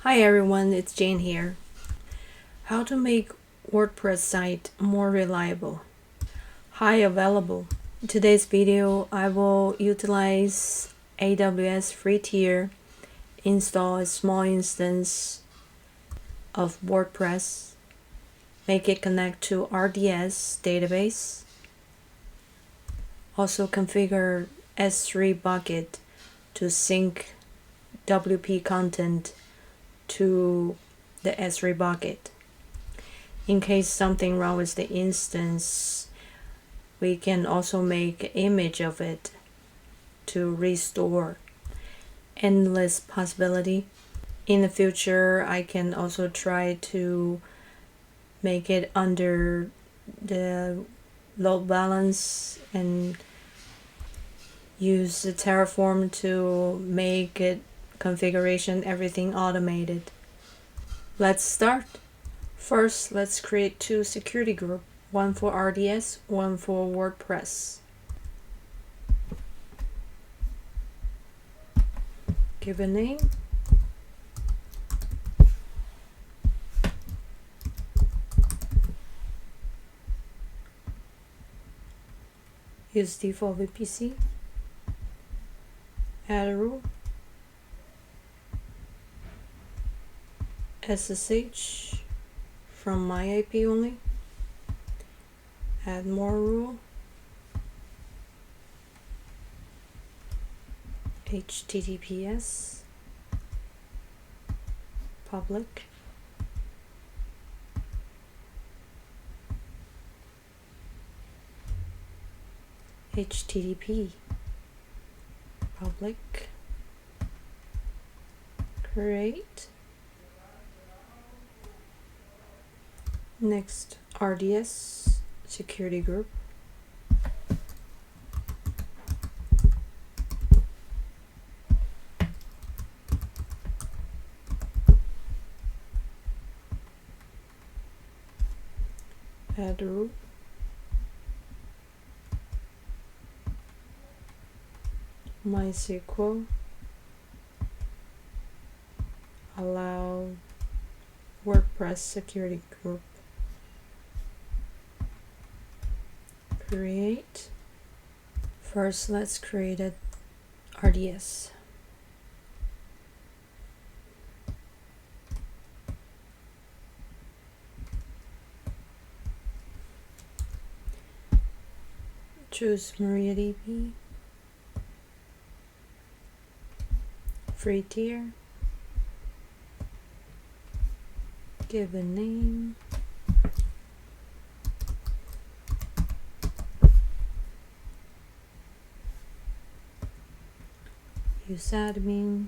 Hi everyone, it's Jane here. How to make WordPress site more reliable. Hi available. In today's video, I will utilize AWS free tier, install a small instance of WordPress, make it connect to RDS database, also configure S3 bucket to sync WP content to the S3 bucket. In case something wrong with the instance, we can also make an image of it to restore. Endless possibility. In the future, I can also try to make it under the load balance and use the Terraform to make it configuration, everything automated. Let's start. First, let's create two security groups, one for RDS, one for WordPress. Give a name. Use default VPC. Add a rule. SSH from my IP only. Add more rule. HTTPS public. HTTP public. Create. Next, RDS security group. Add root. MySQL. Allow WordPress security group. Create. First, let's create a RDS. Choose MariaDB. Free tier. Give a name. Use admin.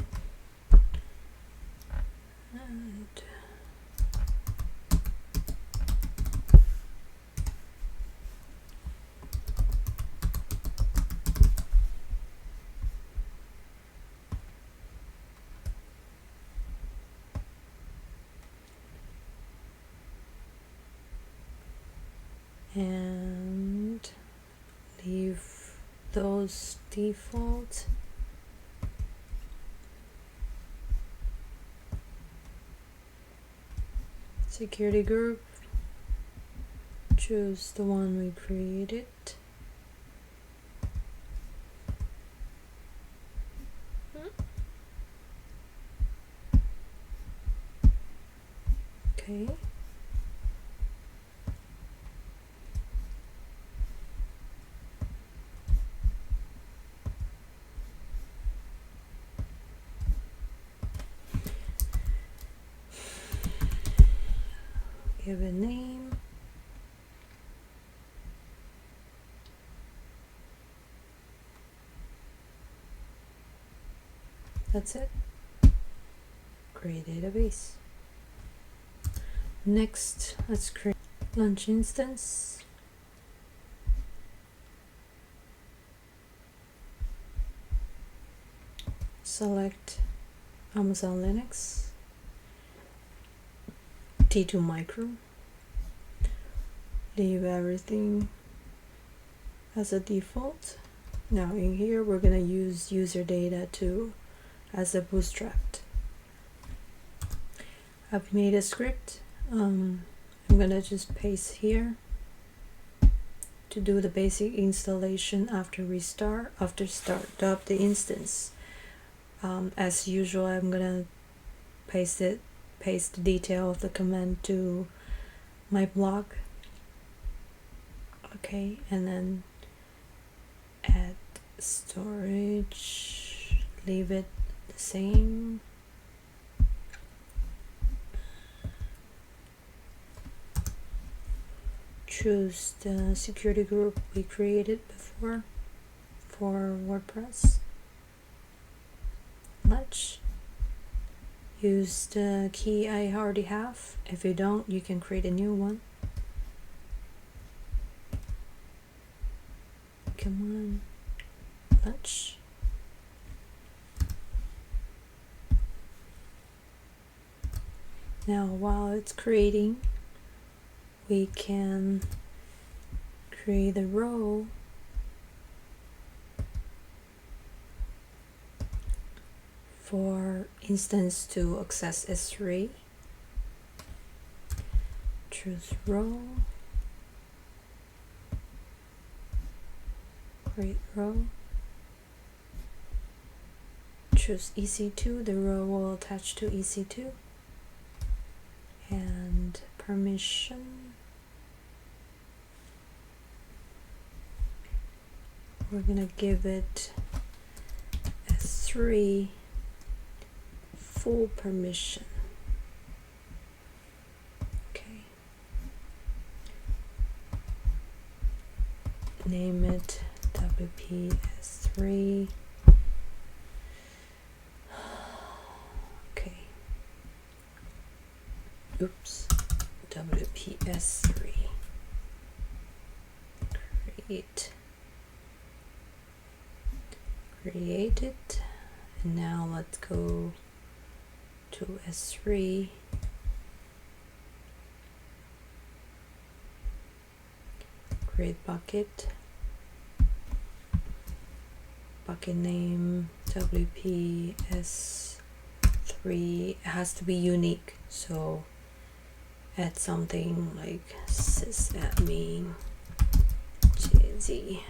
And leave those default. Security group. Choose the one we created. Okay. Give a name. That's it. Create database. Next, let's create launch instance. Select Amazon Linux. T2 micro. Leave everything as a default. Now in here we're going to use user data as a bootstrapped. I've made a script. I'm gonna just paste here to do the basic installation after start up the instance. As usual, I'm gonna paste the detail of the command to my blog. Okay, and then add storage, leave it the same. Choose the security group we created before for WordPress. Let's use the key I already have. If you don't, you can create a new one. Come on, let's. Now, while it's creating, we can create a row for instance to access S3. Choose row, create row, choose EC2, the row will attach to EC2, and permission. We're gonna give it S3 full permission. Okay. Name it WPS3. Okay. Oops. WPS3. Create it, and now let's go to S3. Create bucket name WPS3. It has to be unique, so add something like sysadmin JZ.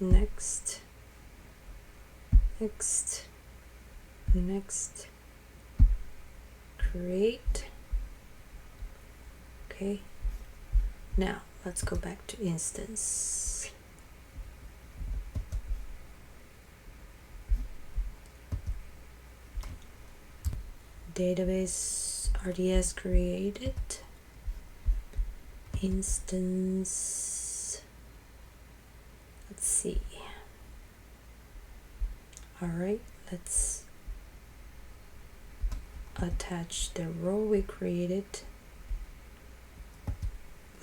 Next, create. Okay, now let's go back to instance. Database RDS created. Instance, let's see. All right, let's attach the row we created.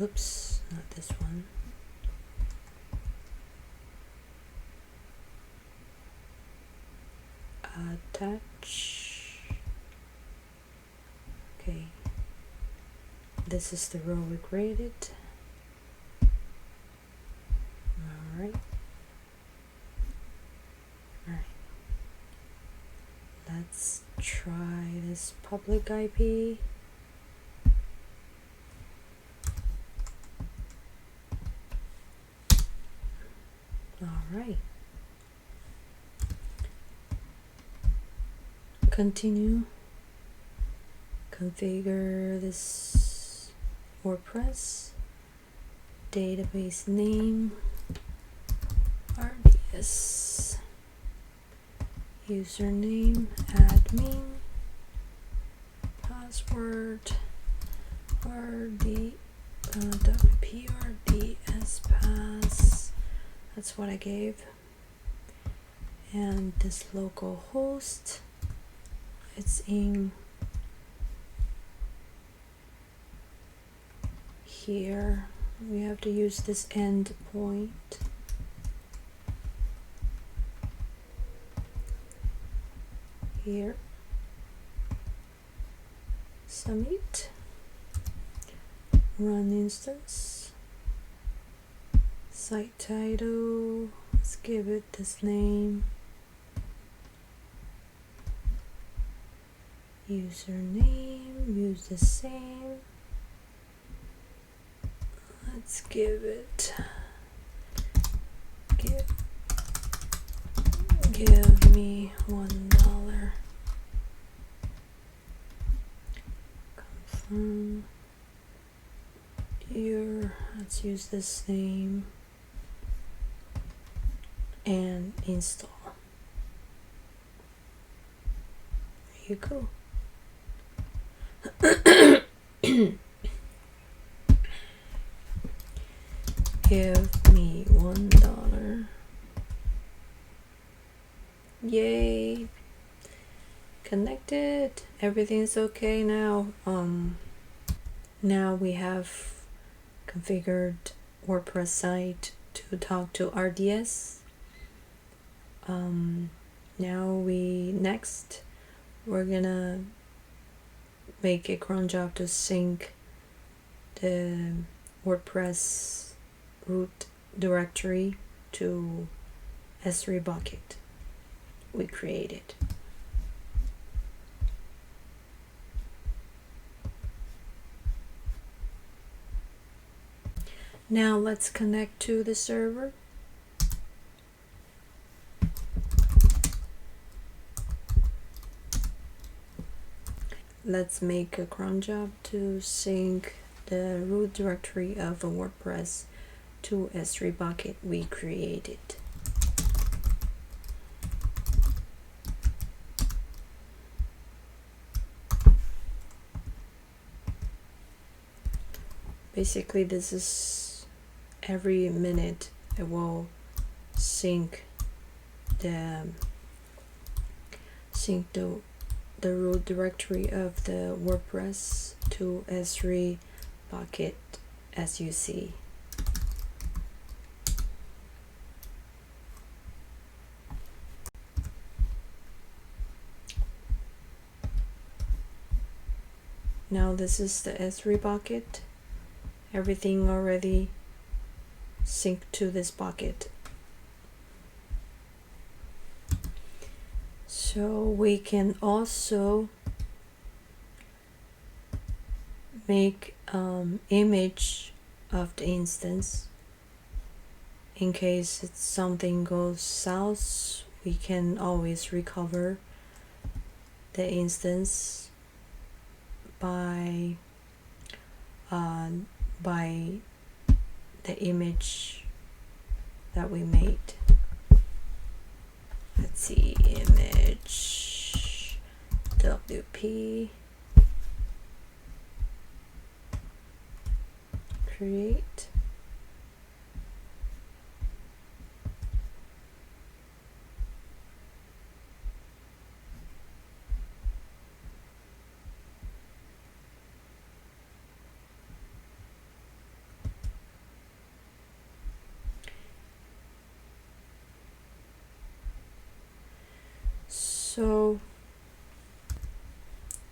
Oops, not this one. Attach. Okay, this is the row we created. All right. Let's try this public IP. All right. Continue. Configure this WordPress. Database name RDS. Username admin. Password WPRDS pass. That's what I gave. And this local host, it's in here. We have to use this endpoint. Here. Submit. Run instance. Site title. Let's give it this name. username, use the same. Let's give it, give me $1. Confirm your, let's use the same, and install. There you go. Give me $1. Yay! Connected. Everything's okay now. Now we have configured WordPress site to talk to RDS. Now we're gonna make a cron job to sync the WordPress root directory to S3 bucket we created. Now let's connect to the server. Let's make a cron job to sync the root directory of a WordPress to S3 bucket we created. Basically, this is every minute it will sync the root directory of the WordPress to S3 bucket, as you see. Now this is the S3 bucket. Everything already synced to this bucket. So we can also make image of the instance. In case something goes south, we can always recover the instance by the image that we made. Let's see, image WP, create. So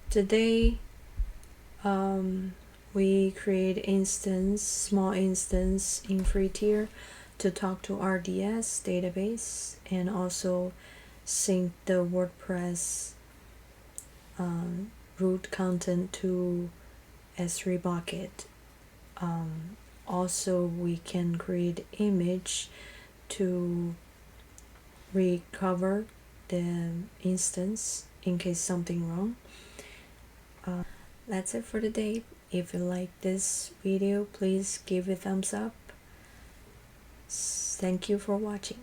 today we create small instance in free tier to talk to RDS database and also sync the WordPress root content to S3 bucket. Also we can create image to recover the instance in case something wrong. That's it for today. If you like this video, please give it a thumbs up. Thank you for watching.